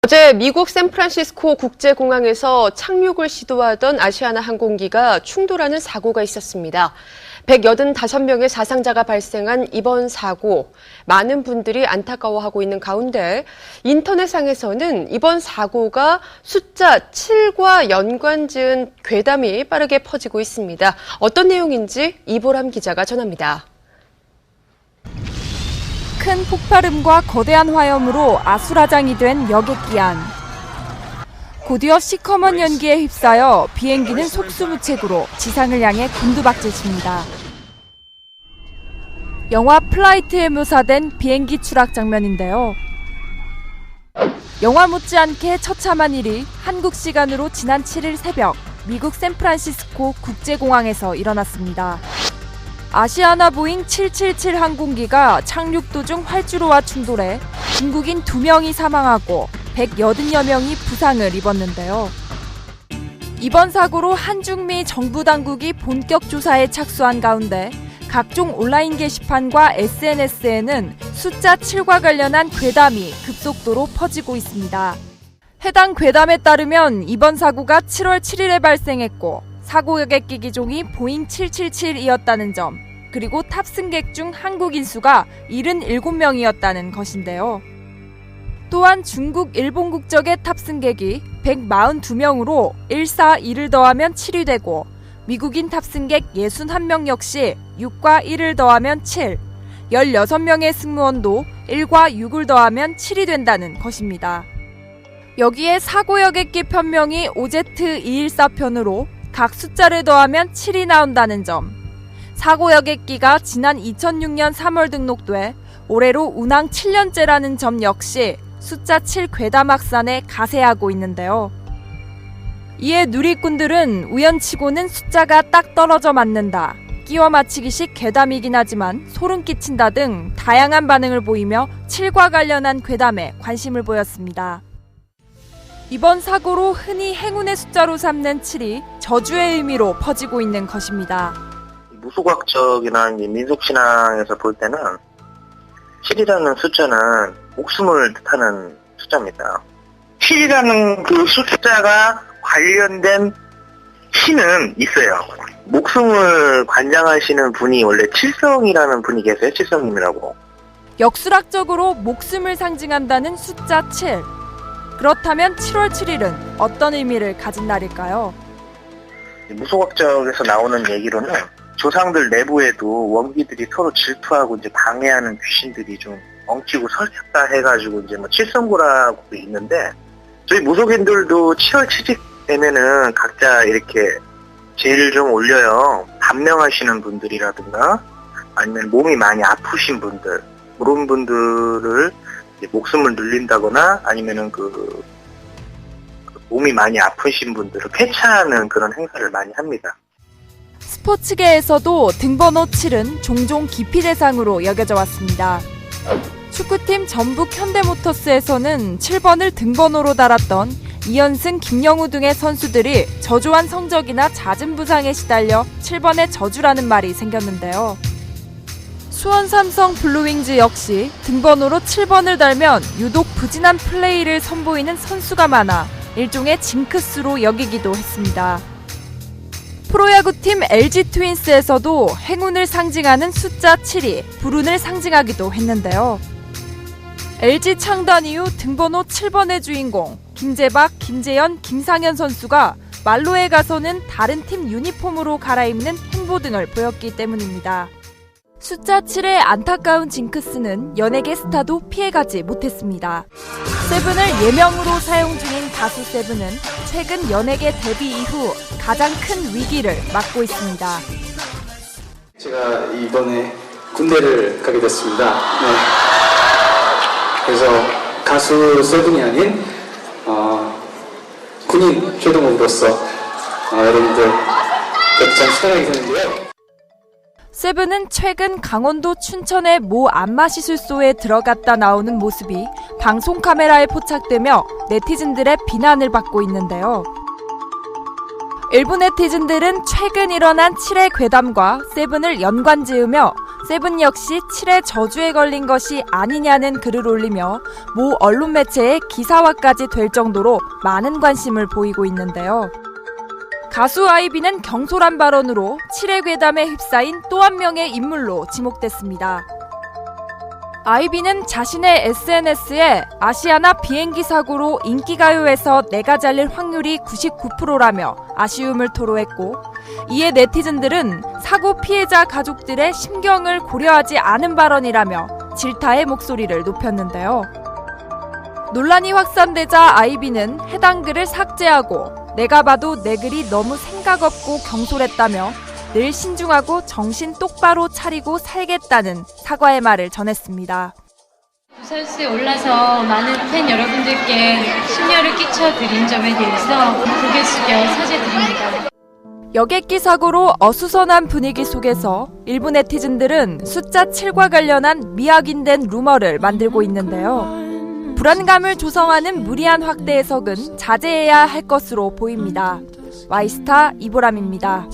어제 미국 샌프란시스코 국제공항에서 착륙을 시도하던 아시아나 항공기가 충돌하는 사고가 있었습니다. 185명의 사상자가 발생한 이번 사고, 많은 분들이 안타까워하고 있는 가운데 인터넷상에서는 이번 사고가 숫자 7과 연관지은 괴담이 빠르게 퍼지고 있습니다. 어떤 내용인지 이보람 기자가 전합니다. 큰 폭발음과 거대한 화염으로 아수라장이 된 여객기 안. 곧이어 시커먼 연기에 휩싸여 비행기는 속수무책으로 지상을 향해 곤두박질칩니다. 영화 플라이트에 묘사된 비행기 추락 장면인데요. 영화 못지않게 처참한 일이 한국 시간으로 지난 7일 새벽 미국 샌프란시스코 국제공항에서 일어났습니다. 아시아나 보잉 777 항공기가 착륙 도중 활주로와 충돌해 중국인 2명이 사망하고 180여 명이 부상을 입었는데요. 이번 사고로 한중미 정부 당국이 본격 조사에 착수한 가운데 각종 온라인 게시판과 SNS에는 숫자 7과 관련한 괴담이 급속도로 퍼지고 있습니다. 해당 괴담에 따르면 이번 사고가 7월 7일에 발생했고 사고 여객기 기종이 보잉 777이었다는 점, 그리고 탑승객 중 한국인 수가 77명이었다는 것인데요. 또한 중국, 일본 국적의 탑승객이 142명으로 142를 더하면 7이 되고 미국인 탑승객 61명 역시 6과 1을 더하면 7, 16명의 승무원도 1과 6을 더하면 7이 된다는 것입니다. 여기에 사고 여객기 편명이 OZ214편으로 각 숫자를 더하면 7이 나온다는 점, 사고 여객기가 지난 2006년 3월 등록돼 올해로 운항 7년째라는 점 역시 숫자 7 괴담 확산에 가세하고 있는데요. 이에 누리꾼들은 우연치고는 숫자가 딱 떨어져 맞는다, 끼워 맞히기식 괴담이긴 하지만 소름 끼친다 등 다양한 반응을 보이며 7과 관련한 괴담에 관심을 보였습니다. 이번 사고로 흔히 행운의 숫자로 삼는 7이 저주의 의미로 퍼지고 있는 것입니다. 무소각적이나 민속신앙에서 볼 때는 7이라는 숫자는 목숨을 뜻하는 숫자입니다. 7이라는 그 숫자가 관련된 신은 있어요. 목숨을 관장하시는 분이 원래 칠성이라는 분이 계세요. 칠성님이라고. 역술학적으로 목숨을 상징한다는 숫자 7. 그렇다면 7월 7일은 어떤 의미를 가진 날일까요? 무소각적에서 나오는 얘기로는 조상들 내부에도 원기들이 서로 질투하고 이제 방해하는 귀신들이 좀 엉키고 설켰다 해가지고 이제 뭐 칠성고라고 있는데, 저희 무속인들도 7월 7일 되면은 각자 이렇게 제일 좀 올려요. 반명하시는 분들이라든가 아니면 몸이 많이 아프신 분들, 그런 분들을 목숨을 늘린다거나 아니면은 몸이 많이 아프신 분들을 폐차하는 그런 행사를 많이 합니다. 스포츠계에서도 등번호 7은 종종 기피 대상으로 여겨져 왔습니다. 축구팀 전북 현대모터스에서는 7번을 등번호로 달았던 이현승, 김영우 등의 선수들이 저조한 성적이나 잦은 부상에 시달려 7번의 저주라는 말이 생겼는데요. 수원 삼성 블루윙즈 역시 등번호로 7번을 달면 유독 부진한 플레이를 선보이는 선수가 많아 일종의 징크스로 여기기도 했습니다. 프로야구팀 LG 트윈스에서도 행운을 상징하는 숫자 7이 불운을 상징하기도 했는데요. LG 창단 이후 등번호 7번의 주인공 김재박, 김재현, 김상현 선수가 말로에 가서는 다른 팀 유니폼으로 갈아입는 행보 등을 보였기 때문입니다. 숫자 7의 안타까운 징크스는 연예계 스타도 피해가지 못했습니다. 세븐을 예명으로 사용 중인 가수 세븐은 최근 연예계 데뷔 이후 가장 큰 위기를 맞고 있습니다. 제가 이번에 군대를 가게 됐습니다. 네. 그래서 가수 세븐이 아닌 군인 조동욱으로서 여러분들 참 수고하게 되는데요. 세븐은 최근 강원도 춘천의 모 안마시술소에 들어갔다 나오는 모습이 방송 카메라에 포착되며 네티즌들의 비난을 받고 있는데요. 일부 네티즌들은 최근 일어난 7의 괴담과 세븐을 연관 지으며 세븐 역시 칠의 저주에 걸린 것이 아니냐는 글을 올리며 모 언론 매체의 기사화까지 될 정도로 많은 관심을 보이고 있는데요. 가수 아이비는 경솔한 발언으로 칠의 괴담에 휩싸인 또 한 명의 인물로 지목됐습니다. 아이비는 자신의 SNS에 아시아나 비행기 사고로 인기가요에서 내가 잘릴 확률이 99%라며 아쉬움을 토로했고, 이에 네티즌들은 사고 피해자 가족들의 심경을 고려하지 않은 발언이라며 질타의 목소리를 높였는데요. 논란이 확산되자 아이비는 해당 글을 삭제하고 내가 봐도 내 글이 너무 생각 없고 경솔했다며 늘 신중하고 정신 똑바로 차리고 살겠다는 사과의 말을 전했습니다. 부설수에 올라서 많은 팬 여러분들께 심려를 끼쳐드린 점에 대해서 고개 숙여 사죄드립니다. 여객기 사고로 어수선한 분위기 속에서 일부 네티즌들은 숫자 7과 관련한 미확인된 루머를 만들고 있는데요. 불안감을 조성하는 무리한 확대 해석은 자제해야 할 것으로 보입니다. 와이스타 이보람입니다.